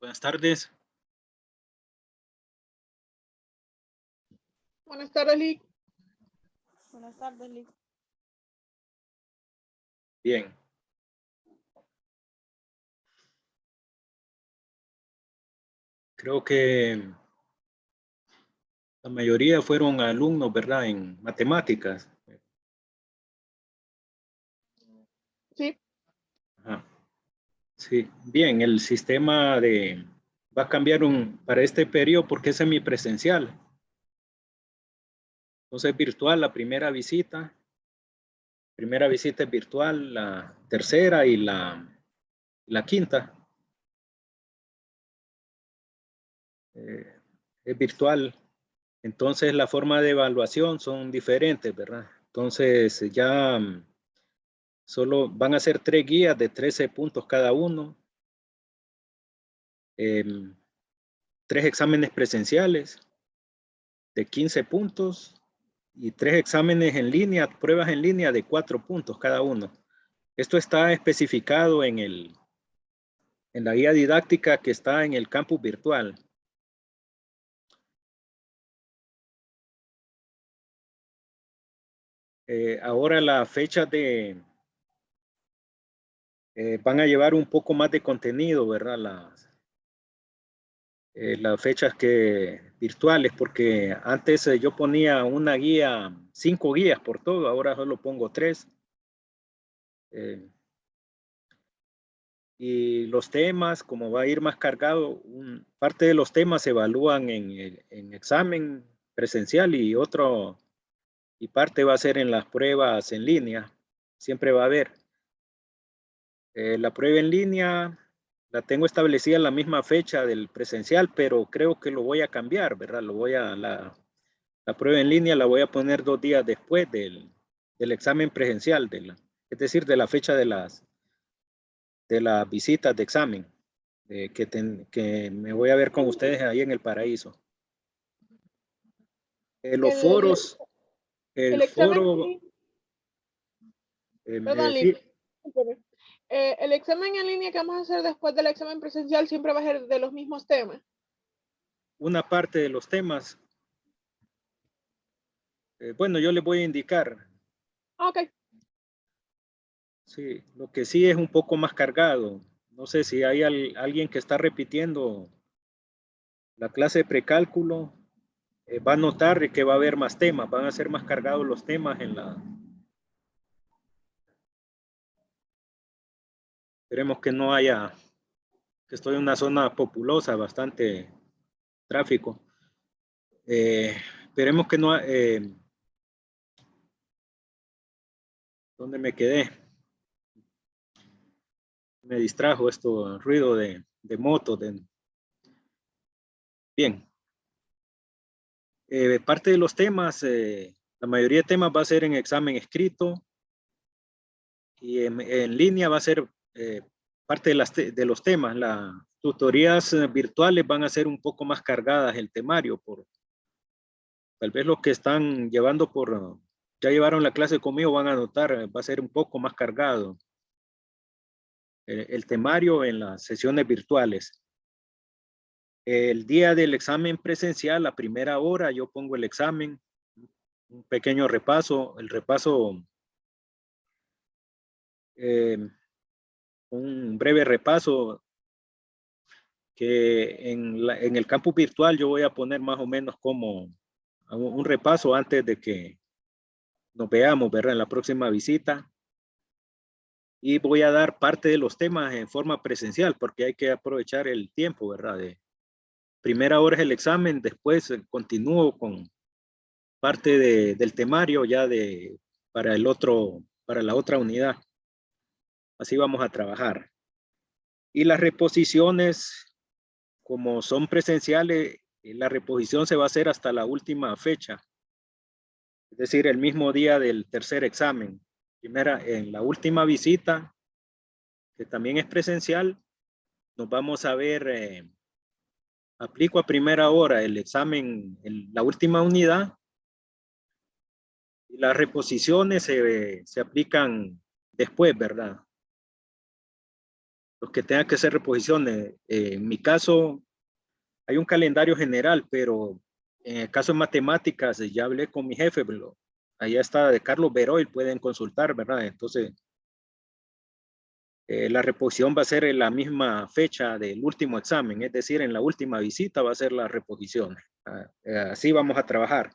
Buenas tardes. Buenas tardes, Lick. Buenas tardes, Lick. Bien. Creo que la mayoría fueron alumnos, ¿verdad? En matemáticas. Sí. Ajá. Sí, bien, el sistema va a cambiar para este periodo porque es semipresencial. Entonces virtual la primera visita. Primera visita es virtual, la tercera y la quinta. Es virtual. Entonces la forma de evaluación son diferentes, ¿verdad? Entonces ya solo van a ser 3 guías de 13 puntos cada uno. 3 exámenes presenciales de 15 puntos y 3 exámenes en línea, pruebas en línea de 4 puntos cada uno. Esto está especificado en la guía didáctica que está en el campus virtual. Ahora las fechas van a llevar un poco más de contenido, ¿verdad? Las fechas virtuales, porque antes yo ponía una guía, 5 guías por todo, ahora solo pongo 3. Y los temas, como va a ir más cargado, parte de los temas se evalúan en examen presencial y parte va a ser en las pruebas en línea. Siempre va a haber. La prueba en línea la tengo establecida en la misma fecha del presencial, pero creo que lo voy a cambiar, ¿verdad? La prueba en línea la voy a poner 2 días después del examen presencial, es decir, de la fecha de las visitas de examen, que me voy a ver con ustedes ahí en el Paraíso. Los foros, el examen, foro... perdón, Lick. El examen en línea que vamos a hacer después del examen presencial siempre va a ser de los mismos temas. Una parte de los temas. Bueno, yo les voy a indicar. Ok. Sí, lo que sí es un poco más cargado. No sé si hay alguien que está repitiendo la clase de precálculo, va a notar que va a haber más temas, van a ser más cargados los temas Esperemos que no haya, que estoy en una zona populosa, bastante tráfico. Esperemos que no... ¿Dónde me quedé? Me distrajo esto, ruido de moto. Bien. Parte de los temas, la mayoría de temas va a ser en examen escrito y en línea va a ser parte de los temas. Las tutorías virtuales van a ser un poco más cargadas el temario, tal vez los que están llevando ya llevaron la clase conmigo van a notar, va a ser un poco más cargado el temario en las sesiones virtuales. El día del examen presencial, a primera hora, yo pongo el examen, un pequeño repaso, un breve repaso que en el campus virtual yo voy a poner más o menos como un repaso antes de que nos veamos, ¿verdad? En la próxima visita. Y voy a dar parte de los temas en forma presencial porque hay que aprovechar el tiempo, ¿verdad? De primera hora es el examen, después continúo con parte del temario ya para la otra unidad. Así vamos a trabajar. Y las reposiciones, como son presenciales, la reposición se va a hacer hasta la última fecha. Es decir, el mismo día del tercer examen. En la última visita, que también es presencial, nos vamos a ver, aplico a primera hora el examen en la última unidad y las reposiciones se aplican después, ¿verdad? los que tengan que hacer reposiciones. En mi caso, hay un calendario general, pero en el caso de matemáticas, ya hablé con mi jefe, pero allá está de Carlos Beroy, pueden consultar, ¿verdad? Entonces, la reposición va a ser en la misma fecha del último examen, es decir, en la última visita va a ser la reposición. Así vamos a trabajar.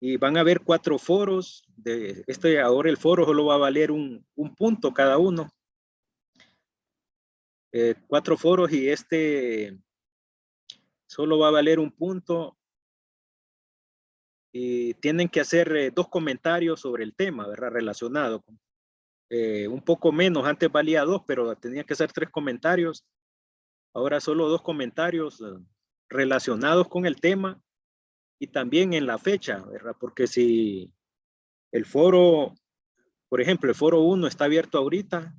Y van a haber 4 foros. Ahora el foro solo va a valer un punto cada uno. 4 foros y solo va a valer un punto. Y tienen que hacer 2 comentarios sobre el tema, ¿verdad? Relacionado. Un poco menos, antes valía 2, pero tenía que hacer 3 comentarios. Ahora solo 2 comentarios relacionados con el tema y también en la fecha, ¿verdad? Porque si el foro, por ejemplo, el foro 1 está abierto ahorita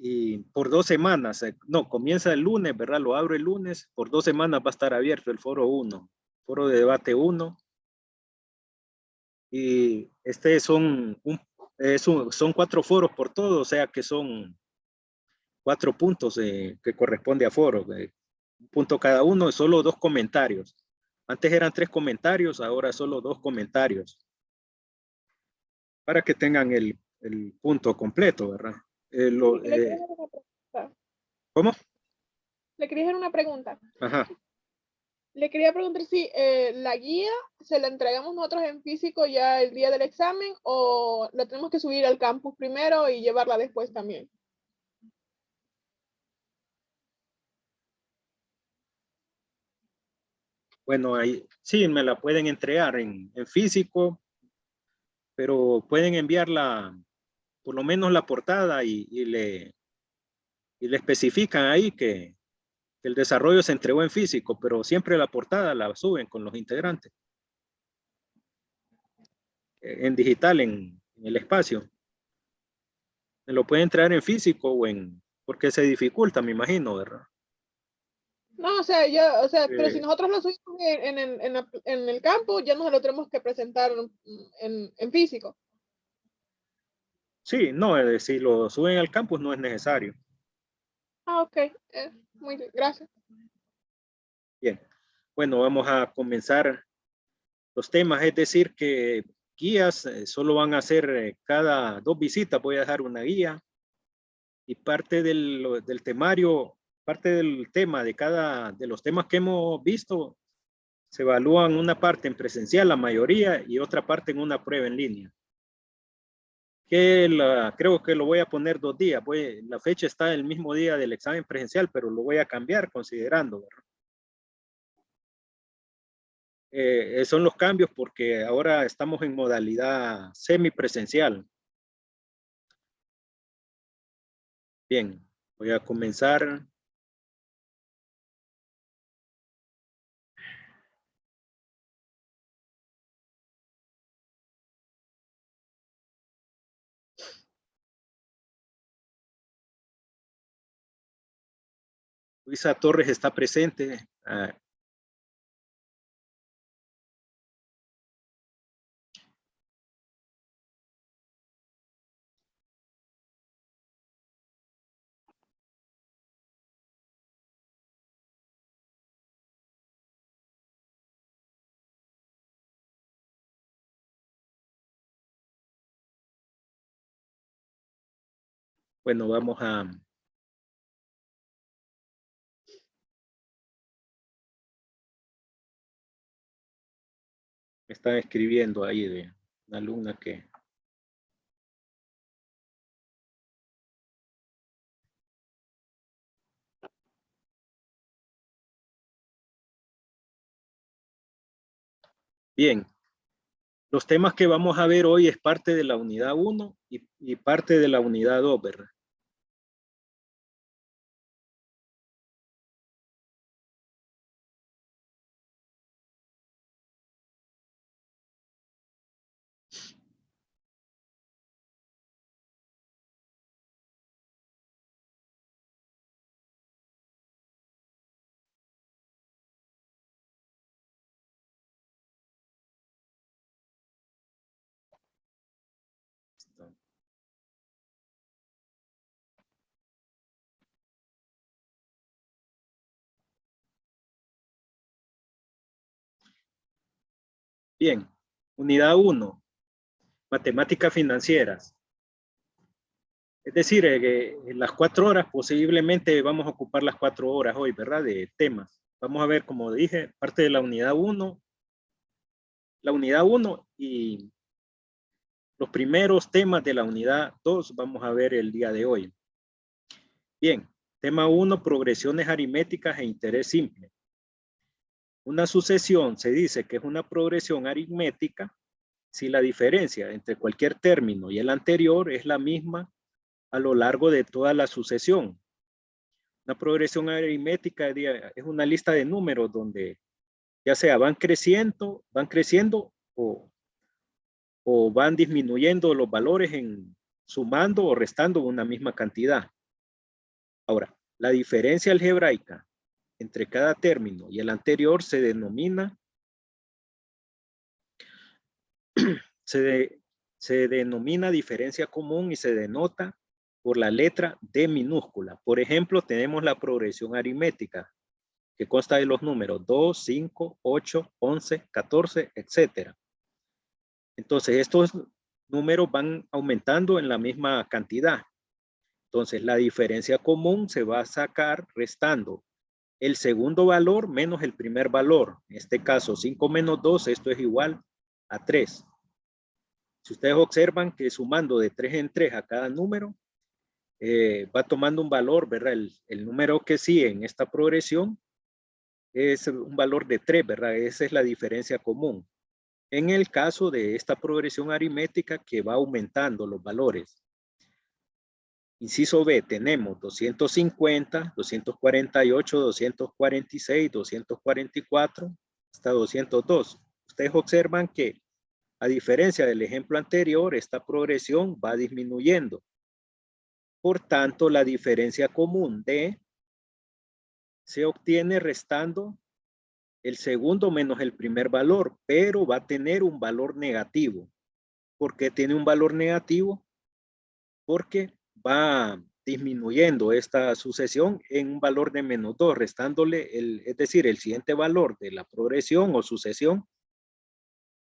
y por 2 semanas, no, comienza el lunes, ¿verdad? Lo abro el lunes, por 2 semanas va a estar abierto el foro 1, foro de debate 1. Y son 4 foros por todo, o sea que son 4 puntos que corresponde a foro. Un punto cada uno, solo 2 comentarios. Antes eran 3 comentarios, ahora solo 2 comentarios. Para que tengan el punto completo, ¿verdad? ¿Cómo? Le quería hacer una pregunta. Ajá. Le quería preguntar si la guía se la entregamos nosotros en físico ya el día del examen o la tenemos que subir al campus primero y llevarla después también. Bueno, ahí sí me la pueden entregar en físico, pero pueden enviarla, por lo menos la portada y le especifican ahí que el desarrollo se entregó en físico, pero siempre la portada la suben con los integrantes en digital en el espacio. Me lo pueden traer en físico porque se dificulta, me imagino, ¿verdad? No, o sea, pero si nosotros lo subimos en el campo, ya nos lo tenemos que presentar en físico. Sí, no, si lo suben al campus no es necesario. Ah, ok. Muy bien, gracias. Bien, bueno, vamos a comenzar los temas, es decir que guías solo van a ser cada 2 visitas, voy a dejar una guía y parte del temario, parte del tema de los temas que hemos visto, se evalúan una parte en presencial, la mayoría, y otra parte en una prueba en línea. Creo que lo voy a poner 2 días, la fecha está el mismo día del examen presencial, pero lo voy a cambiar considerando, ¿verdad? Son los cambios porque ahora estamos en modalidad semipresencial. Bien, voy a comenzar. Luisa Torres está presente. Bueno, me están escribiendo ahí de una alumna que... Bien, los temas que vamos a ver hoy es parte de la unidad 1 y parte de la unidad 2, ¿verdad? Bien, unidad 1, matemáticas financieras. Es decir, en las 4 horas, posiblemente vamos a ocupar las 4 horas hoy, ¿verdad? De temas. Vamos a ver, como dije, parte de la unidad 1 y los primeros temas de la unidad 2 vamos a ver el día de hoy. Bien, tema 1, progresiones aritméticas e interés simple. Una sucesión se dice que es una progresión aritmética si la diferencia entre cualquier término y el anterior es la misma a lo largo de toda la sucesión. Una progresión aritmética es una lista de números donde ya sea van creciendo o van disminuyendo los valores en sumando o restando una misma cantidad. Ahora, la diferencia algebraica entre cada término y el anterior se denomina diferencia común y se denota por la letra D minúscula. Por ejemplo, tenemos la progresión aritmética que consta de los números 2, 5, 8, 11, 14, etc. Entonces, estos números van aumentando en la misma cantidad. Entonces, la diferencia común se va a sacar restando el segundo valor menos el primer valor. En este caso, 5 menos 2, esto es igual a 3. Si ustedes observan que sumando de 3 en 3 a cada número, va tomando un valor, ¿verdad? El número que sigue en esta progresión es un valor de 3, ¿verdad? Esa es la diferencia común. En el caso de esta progresión aritmética que va aumentando los valores. Inciso B, tenemos 250, 248, 246, 244, hasta 202. Ustedes observan que, a diferencia del ejemplo anterior, esta progresión va disminuyendo. Por tanto, la diferencia común D se obtiene restando el segundo menos el primer valor, pero va a tener un valor negativo. ¿Por qué tiene un valor negativo? Porque va disminuyendo esta sucesión en un valor de menos 2, restándole, es decir, el siguiente valor de la progresión o sucesión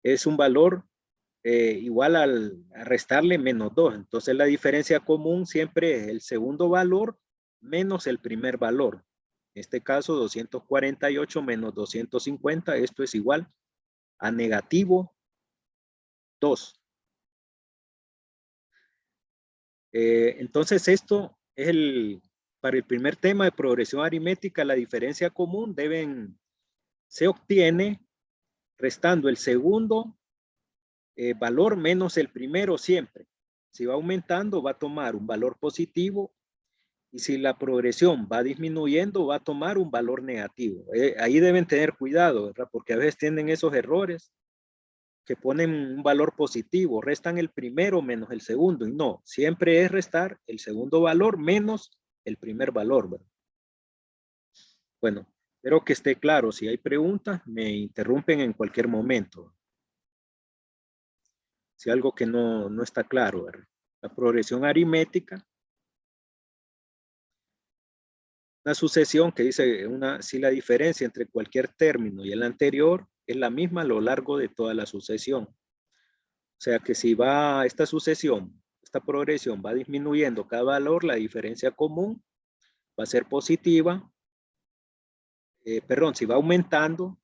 es un valor igual a restarle menos 2. Entonces la diferencia común siempre es el segundo valor menos el primer valor. En este caso, 248 menos 250, esto es igual a negativo 2. Entonces esto es para el primer tema de progresión aritmética, la diferencia común se obtiene restando el segundo valor menos el primero siempre. Si va aumentando, va a tomar un valor positivo y si la progresión va disminuyendo, va a tomar un valor negativo. Ahí deben tener cuidado, ¿verdad? Porque a veces tienen esos errores que ponen un valor positivo, restan el primero menos el segundo, y no, siempre es restar el segundo valor menos el primer valor, ¿verdad? Bueno, espero que esté claro. Si hay preguntas, me interrumpen en cualquier momento. Si algo que no está claro, ¿verdad? La progresión aritmética, una sucesión que dice si la diferencia entre cualquier término y el anterior es la misma a lo largo de toda la sucesión. O sea que si va esta sucesión, esta progresión va disminuyendo cada valor, la diferencia común va a ser positiva. Si va aumentando,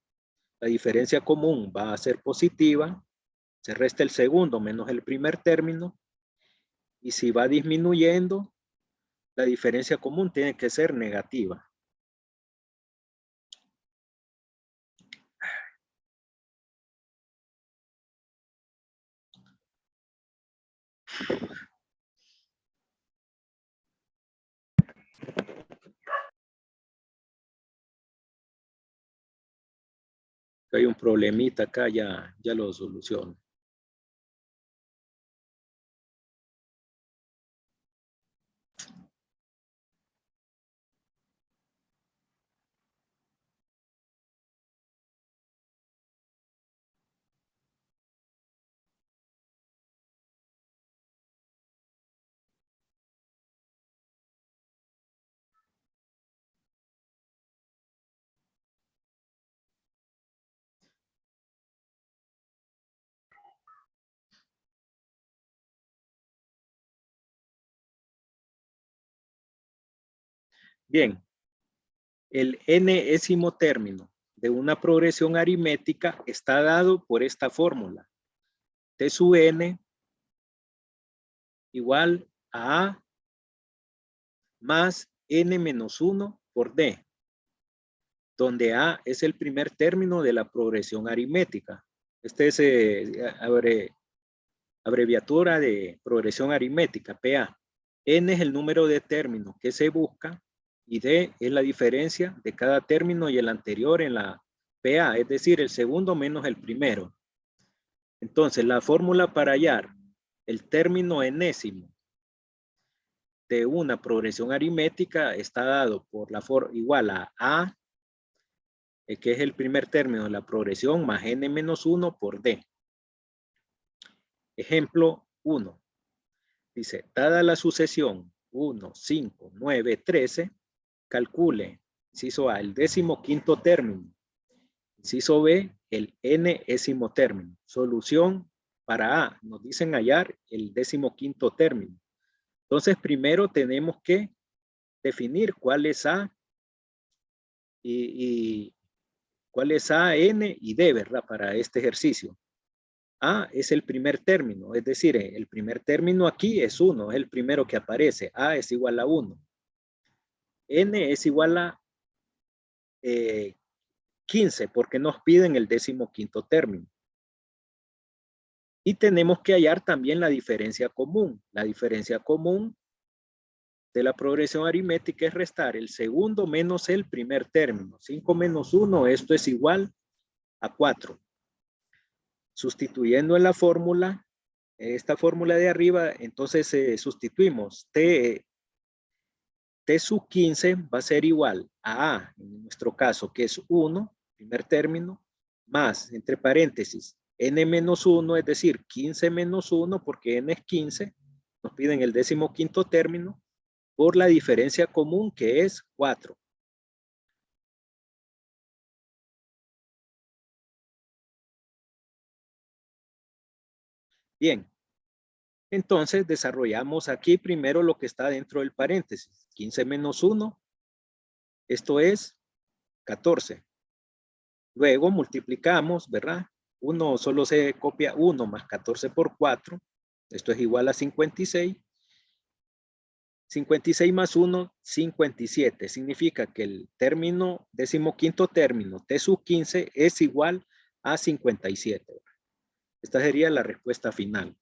la diferencia común va a ser positiva. Se resta el segundo menos el primer término. Y si va disminuyendo, la diferencia común tiene que ser negativa. Hay un problemita acá, ya lo soluciono. Bien, el n-ésimo término de una progresión aritmética está dado por esta fórmula. T sub n igual a A más n menos 1 por D, donde A es el primer término de la progresión aritmética. Este es abreviatura de progresión aritmética, PA. N es el número de términos que se busca y D es la diferencia de cada término y el anterior en la PA, es decir, el segundo menos el primero. Entonces, la fórmula para hallar el término enésimo de una progresión aritmética está dado por la igual a, que es el primer término de la progresión, más n menos 1 por D. Ejemplo 1. Dice, dada la sucesión 1, 5, 9, 13, calcule, inciso A, el 15º término. Inciso B, el n-ésimo término. Solución para A, nos dicen hallar el 15º término. Entonces, primero tenemos que definir cuál es A y cuál es A, N y D, ¿verdad? Para este ejercicio. A es el primer término, es decir, el primer término aquí es 1, es el primero que aparece. A es igual a 1. N es igual a 15, porque nos piden el 15º término. Y tenemos que hallar también la diferencia común. La diferencia común de la progresión aritmética es restar el segundo menos el primer término. 5 menos 1, esto es igual a 4. Sustituyendo en la fórmula, esta fórmula de arriba, entonces sustituimos T sub 15 va a ser igual a A, en nuestro caso, que es 1, primer término, más, entre paréntesis, n menos 1, es decir, 15 menos 1, porque n es 15, nos piden el 15º término, por la diferencia común que es 4. Bien, entonces desarrollamos aquí primero lo que está dentro del paréntesis. 15 menos 1, esto es 14. Luego multiplicamos, ¿verdad? 1 solo se copia 1 más 14 por 4. Esto es igual a 56. 56 más 1, 57. Significa que el término, 15º término, T sub 15 es igual a 57. Esta sería la respuesta final.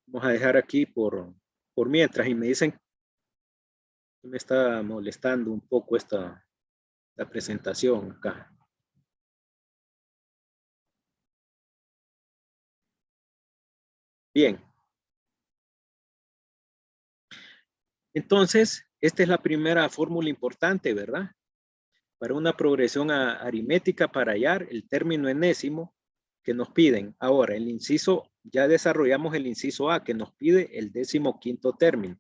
Vamos a dejar aquí por mientras y me dicen que me está molestando un poco la presentación acá. Bien. Entonces, esta es la primera fórmula importante, ¿verdad? Para una progresión aritmética para hallar el término enésimo que nos piden. Ahora, el inciso, ya desarrollamos el inciso A que nos pide el 15º término.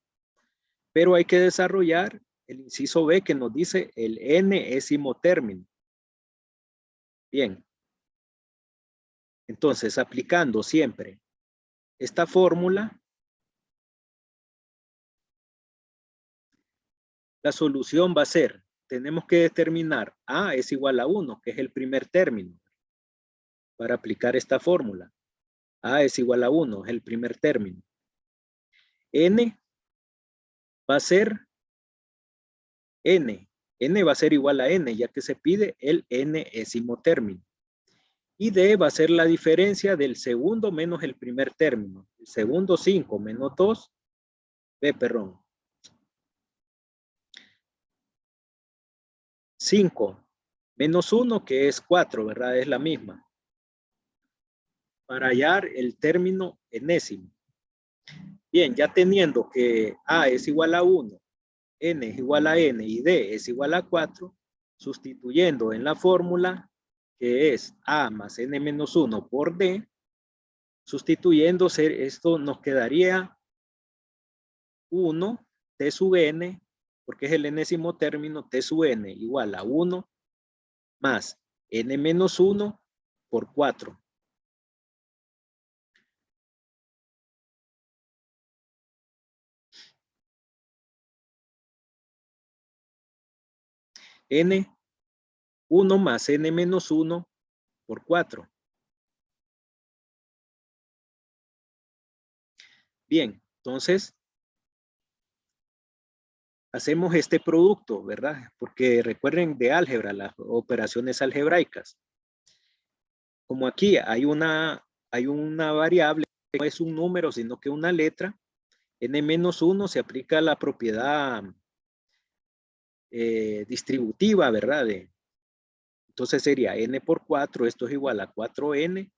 Pero hay que desarrollar el inciso B que nos dice el n-ésimo término. Bien. Entonces, aplicando siempre esta fórmula, la solución va a ser, tenemos que determinar A es igual a 1, que es el primer término, para aplicar esta fórmula. A es igual a 1, es el primer término. N va a ser N. N va a ser igual a N, ya que se pide el n-ésimo término. Y D va a ser la diferencia del segundo menos el primer término. El segundo 5 menos 2, B, perdón. 5 menos 1, que es 4, ¿verdad? Es la misma. Para hallar el término enésimo. Bien, ya teniendo que A es igual a 1, N es igual a N y D es igual a 4, sustituyendo en la fórmula que es A más N menos 1 por D, sustituyéndose esto nos quedaría 1 T sub N, porque es el enésimo término, T sub N igual a 1 más N menos 1 por 4. N, 1 más N menos 1 por 4. Bien, entonces hacemos este producto, ¿verdad? Porque recuerden de álgebra, las operaciones algebraicas. Como aquí hay una variable, no es un número, sino que una letra, n-1 se aplica la propiedad distributiva, ¿verdad? Entonces sería n por 4, esto es igual a 4n,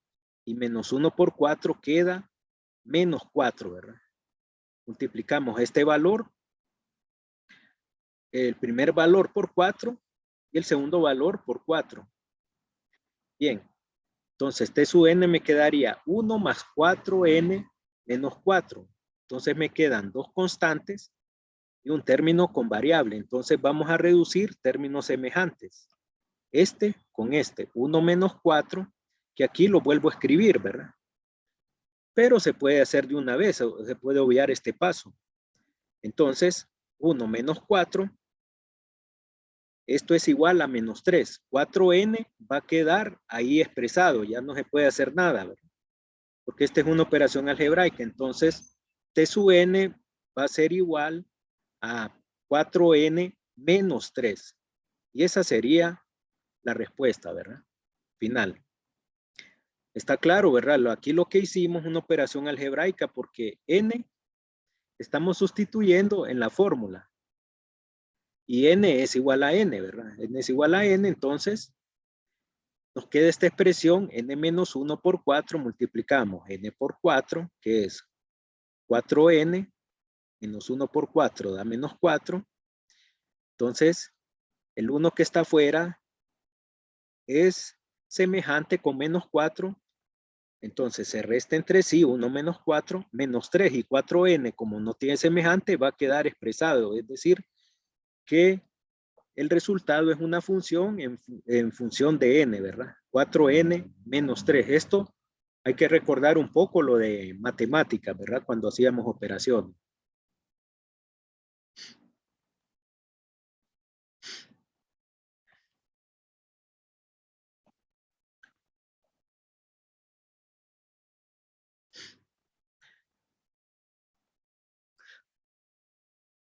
y menos 1 por 4 queda menos 4, ¿verdad? Multiplicamos este valor, el primer valor por 4 y el segundo valor por 4. Bien, entonces T sub n me quedaría 1 más 4n menos 4. Entonces me quedan dos constantes y un término con variable. Entonces vamos a reducir términos semejantes. Este con este, 1 menos 4, que aquí lo vuelvo a escribir, ¿verdad? Pero se puede hacer de una vez, se puede obviar este paso. Entonces, 1 menos 4, esto es igual a menos 3. 4n va a quedar ahí expresado, ya no se puede hacer nada, ¿verdad? Porque esta es una operación algebraica. Entonces, T sub n va a ser igual a 4n menos 3. Y esa sería la respuesta, ¿verdad? Final. Está claro, ¿verdad? Aquí lo que hicimos es una operación algebraica porque n estamos sustituyendo en la fórmula. Y n es igual a n, ¿verdad? N es igual a n, entonces nos queda esta expresión n menos 1 por 4, multiplicamos n por 4, que es 4n, menos 1 por 4 da menos 4. Entonces, el 1 que está afuera es semejante con menos 4. Entonces, se resta entre sí 1 menos 4, menos 3 y 4n, como no tiene semejante, va a quedar expresado. Es decir, que el resultado es una función en función de n, ¿verdad? 4n menos 3. Esto hay que recordar un poco lo de matemáticas, ¿verdad? Cuando hacíamos operaciones.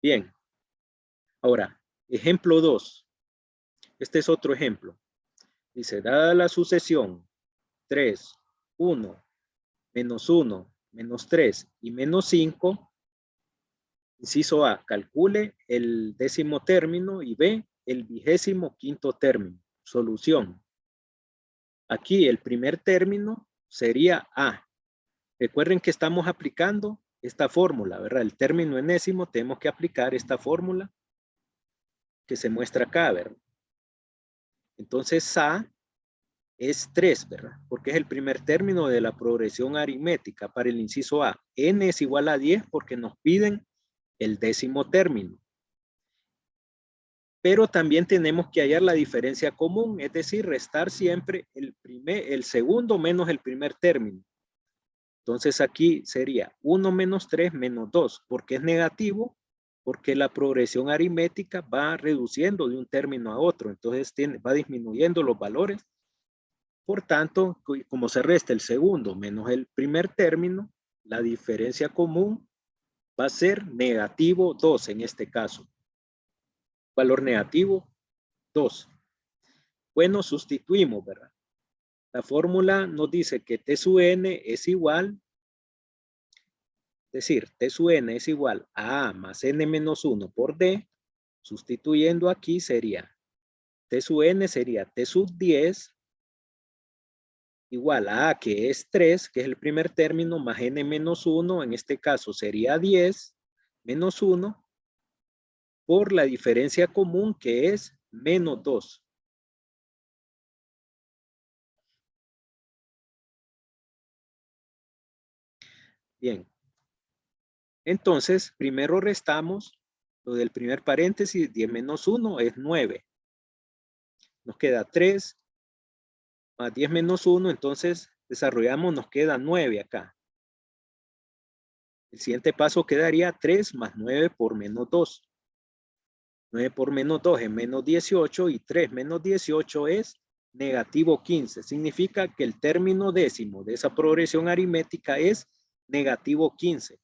Bien. Ahora, ejemplo 2. Este es otro ejemplo. Dice, dada la sucesión 3, 1, menos 1, menos 3 y menos 5, inciso A, calcule el décimo término y B, el 25º término. Solución. Aquí el primer término sería A. Recuerden que estamos aplicando esta fórmula, ¿verdad? El término enésimo tenemos que aplicar esta fórmula que se muestra acá, ¿verdad? Entonces A es 3, ¿verdad? Porque es el primer término de la progresión aritmética para el inciso A. N es igual a 10 porque nos piden el décimo término. Pero también tenemos que hallar la diferencia común, es decir, restar siempre el segundo menos el primer término. Entonces aquí sería 1 menos 3 menos 2. ¿Por qué es negativo? Porque la progresión aritmética va reduciendo de un término a otro. Entonces va disminuyendo los valores. Por tanto, como se resta el segundo menos el primer término, la diferencia común va a ser negativo 2 en este caso. Valor negativo 2. Bueno, sustituimos, ¿verdad? La fórmula nos dice que T sub n es igual, es decir, T sub n es igual a A más n menos 1 por D. Sustituyendo aquí sería, T sub n sería T sub 10 igual a A, que es 3, que es el primer término, más N menos 1, en este caso sería 10 menos 1, por la diferencia común que es menos 2. Bien. Entonces, primero restamos lo del primer paréntesis, 10 menos 1 es 9. Nos queda 3 más 10 menos 1, entonces desarrollamos, nos queda 9 acá. El siguiente paso quedaría 3 más 9 por menos 2. 9 por menos 2 es menos 18 y 3 menos 18 es negativo 15. Significa que el término décimo de esa progresión aritmética es negativo 15.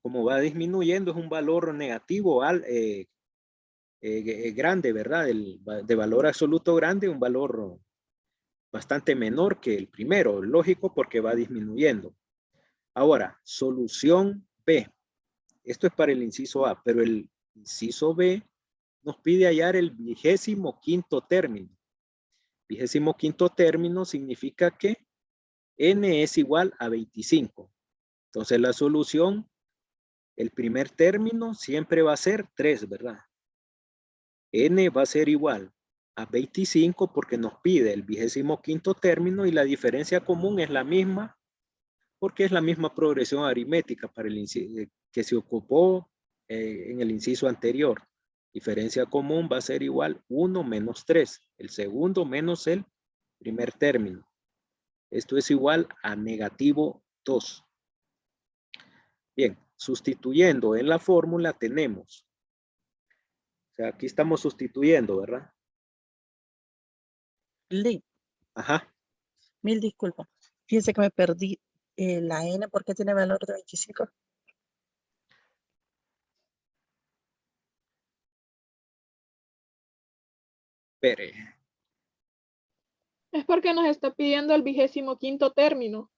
Como va disminuyendo, es un valor negativo grande, ¿verdad? De valor absoluto grande, un valor bastante menor que el primero, lógico, porque va disminuyendo. Ahora, solución B. Esto es para el inciso A, pero el inciso B nos pide hallar el 25º término. 25º término significa que n es igual a 25. Entonces la solución, el primer término siempre va a ser 3, ¿verdad? N va a ser igual a 25 porque nos pide el 25º término y la diferencia común es la misma porque es la misma progresión aritmética para el que se ocupó en el inciso anterior. Diferencia común va a ser igual 1 menos 3, el segundo menos el primer término. Esto es igual a negativo 2. Bien, sustituyendo en la fórmula tenemos, o sea, aquí estamos sustituyendo, ¿verdad? Lee, Ajá. mil disculpas. Fíjense que me perdí la N porque tiene valor de 25. Espere. Es porque nos está pidiendo el 25º término.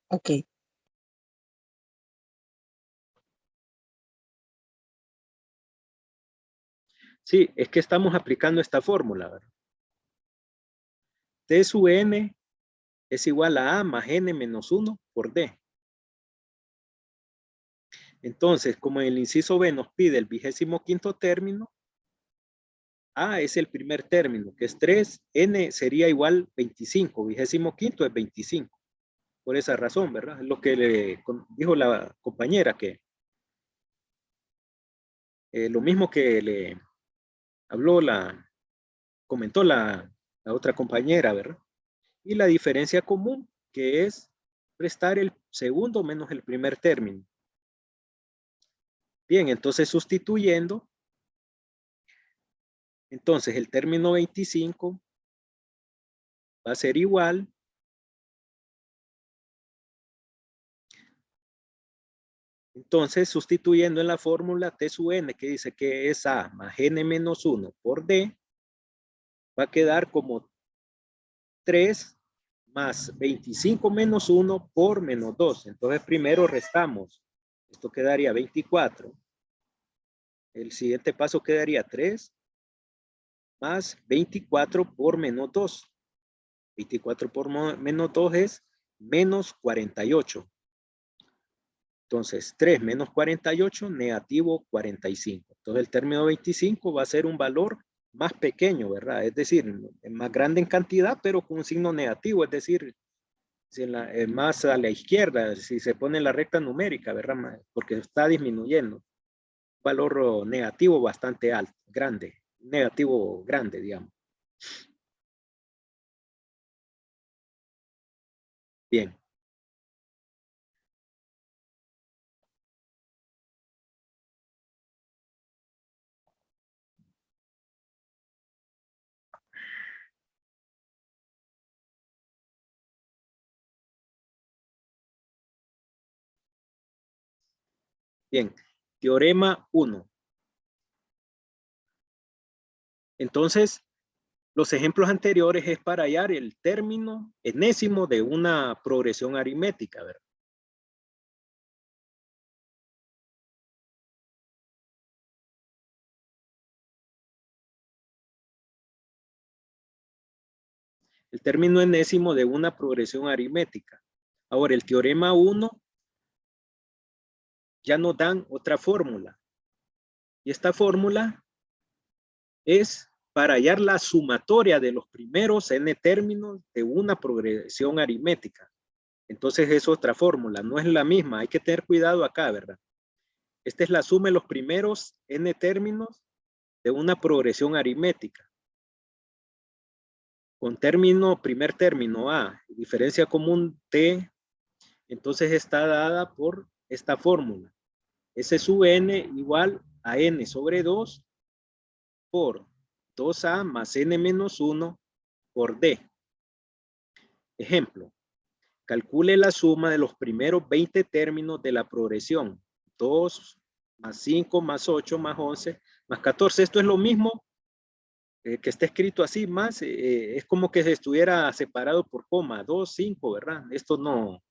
Ok. Sí, es que estamos aplicando esta fórmula, ¿verdad? T sub n es igual a A más N menos 1 por D. Entonces, como en el inciso B nos pide el 25º término, A es el primer término, que es 3, N sería igual 25, 25º es 25. Por esa razón, ¿verdad? Es lo que le dijo la compañera, que lo mismo que le habló comentó la otra compañera, ¿verdad? Y la diferencia común, que es restar el segundo menos el primer término. Bien, entonces sustituyendo, entonces el término 25 va a ser igual entonces sustituyendo en la fórmula T sub n que dice que es A más N menos 1 por D va a quedar como 3 más 25 menos 1 por menos 2. Entonces primero restamos. Esto quedaría 24. El siguiente paso quedaría 3 más 24 por menos 2. 24 por menos 2 es menos 48. Entonces, 3 menos 48, negativo 45. Entonces, el término 25 va a ser un valor más pequeño, ¿verdad? Es decir, más grande en cantidad, pero con un signo negativo. Es decir, si más a la izquierda, si se pone en la recta numérica, ¿verdad? Porque está disminuyendo. Valor negativo bastante alto, grande. Negativo grande, digamos. Bien. Bien. Teorema 1. Entonces, los ejemplos anteriores es para hallar el término enésimo de una progresión aritmética, ¿verdad? El término enésimo de una progresión aritmética. Ahora, el teorema 1 ya nos dan otra fórmula. Y esta fórmula es para hallar la sumatoria de los primeros n términos de una progresión aritmética. Entonces es otra fórmula, no es la misma. Hay que tener cuidado acá, ¿verdad? Esta es la suma de los primeros n términos de una progresión aritmética. Con primer término A, diferencia común T, entonces está dada por esta fórmula. S sub n igual a n sobre 2 por 2a más n menos 1 por d. Ejemplo, calcule la suma de los primeros 20 términos de la progresión. 2 más 5 más 8 más 11 más 14. Esto es lo mismo que está escrito así, más es como que se estuviera separado por coma. 2, 5, ¿verdad? Esto no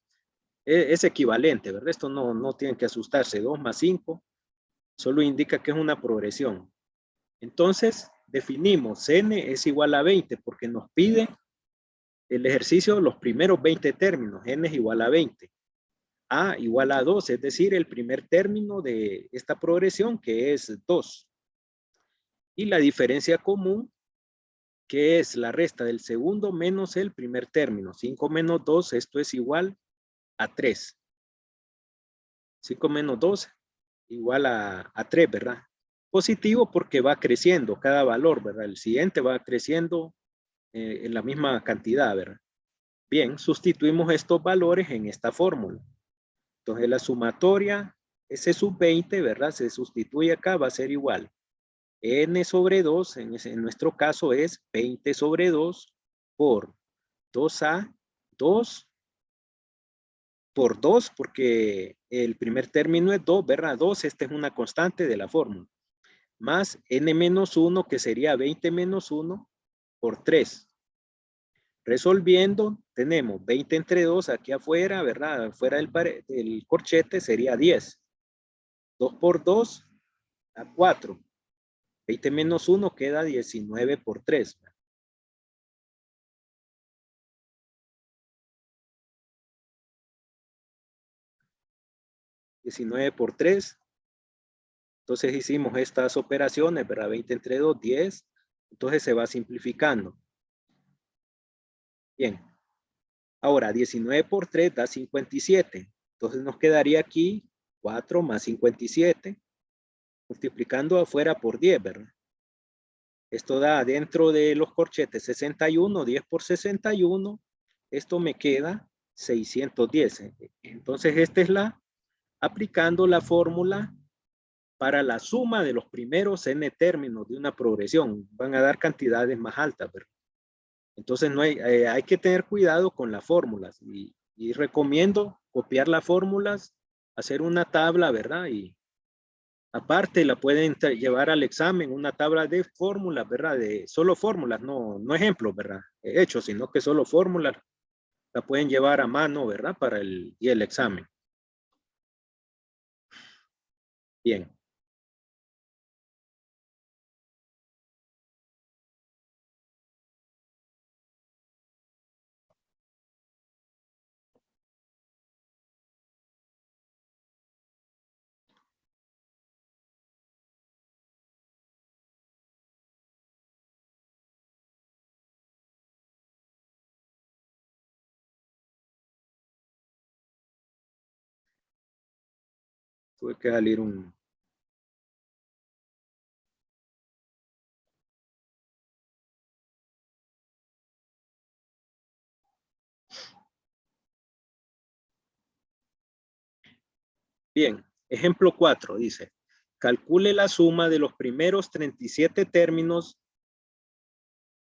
es equivalente, ¿verdad? Esto no tienen que asustarse. 2 más 5 solo indica que es una progresión. Entonces, definimos n es igual a 20 porque nos pide el ejercicio los primeros 20 términos. N es igual a 20. A igual a 2, es decir, el primer término de esta progresión que es 2. Y la diferencia común, que es la resta del segundo menos el primer término. 5 menos 2, esto es igual a 3. 5 menos 2 igual a 3, ¿verdad? Positivo porque va creciendo cada valor, ¿verdad? El siguiente va creciendo en la misma cantidad, ¿verdad? Bien, sustituimos estos valores en esta fórmula. Entonces la sumatoria S sub 20, ¿verdad? Se sustituye acá, va a ser igual. N sobre 2, en nuestro caso es 20 sobre 2 por 2A, 2 por 2, porque el primer término es 2, ¿verdad? 2, esta es una constante de la fórmula. Más N menos 1, que sería 20 menos 1 por 3. Resolviendo, tenemos 20 entre 2 aquí afuera, ¿verdad? Fuera del corchete sería 10. 2 por 2 a 4. 20 menos 1 queda 19 por 3. $19 por 3. Entonces hicimos estas operaciones, ¿verdad? 20 entre 2, 10. Entonces se va simplificando. Bien. Ahora, 19 por 3 da 57. Entonces nos quedaría aquí 4 más 57. Multiplicando afuera por 10, ¿verdad? Esto da dentro de los corchetes 61, 10 por 61. Esto me queda 610. Entonces esta es aplicando la fórmula para la suma de los primeros n términos de una progresión. Van a dar cantidades más altas, ¿verdad? Entonces no hay que tener cuidado con las fórmulas y recomiendo copiar las fórmulas, hacer una tabla, ¿verdad? Y aparte la pueden llevar al examen, una tabla de fórmulas, ¿verdad? De solo fórmulas, no ejemplos, ¿verdad? Hechos, sino que solo fórmulas la pueden llevar a mano, ¿verdad? Para el examen. Bien. Tuve que salir un... Bien, ejemplo 4 dice, calcule la suma de los primeros 37 términos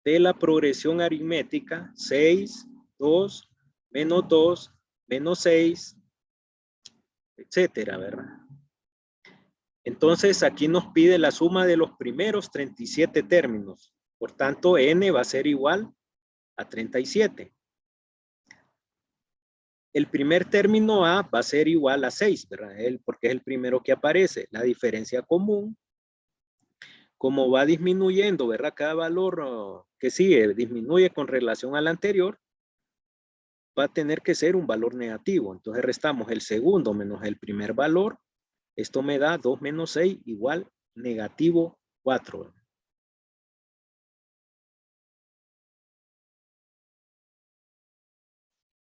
de la progresión aritmética 6, 2, menos 2, menos 6, etcétera, ¿verdad? Entonces aquí nos pide la suma de los primeros 37 términos. Por tanto, n va a ser igual a 37. El primer término A va a ser igual a 6, ¿verdad? Porque es el primero que aparece. La diferencia común como va disminuyendo, ¿verdad? Cada valor que sigue disminuye con relación al anterior, va a tener que ser un valor negativo. Entonces restamos el segundo menos el primer valor. Esto me da 2 menos 6 igual negativo 4.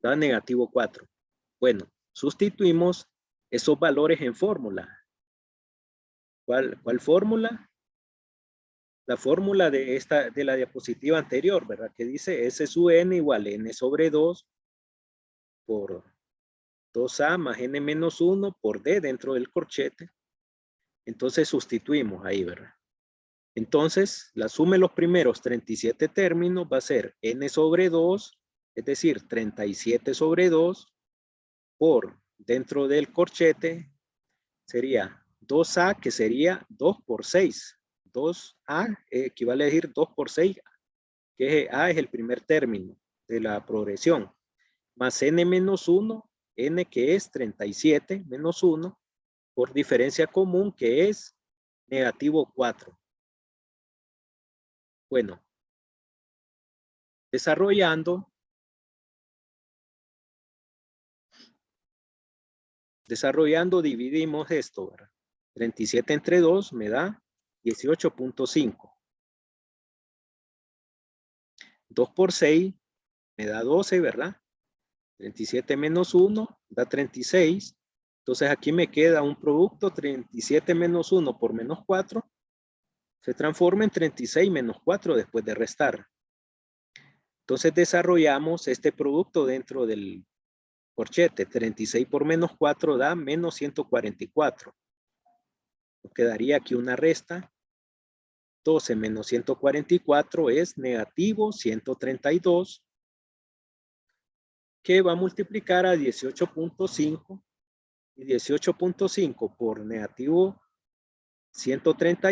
Da negativo 4. Bueno, sustituimos esos valores en fórmula. ¿Cuál fórmula? La fórmula de la diapositiva anterior, ¿verdad? Que dice S sub n igual n sobre 2 por 2a más n menos 1 por d dentro del corchete. Entonces sustituimos ahí, ¿verdad? Entonces, la suma de los primeros 37 términos va a ser n sobre 2, es decir, 37 sobre 2 por dentro del corchete sería 2a, que sería 2 por 6. 2a equivale a decir 2 por 6, que a es el primer término de la progresión, más n menos 1, n que es 37 menos 1, por diferencia común que es negativo 4. Bueno, desarrollando, dividimos esto, ¿verdad? 37 entre 2 me da 18.5. 2 por 6 me da 12, ¿verdad? 37 menos 1 da 36. Entonces aquí me queda un producto 37 menos 1 por menos 4. Se transforma en 36 menos 4 después de restar. Entonces desarrollamos este producto dentro del corchete. 36 por menos 4 da menos 144. Nos quedaría aquí una resta. 12 menos 144 es negativo 132. Que va a multiplicar a 18.5. Y 18.5 por negativo 130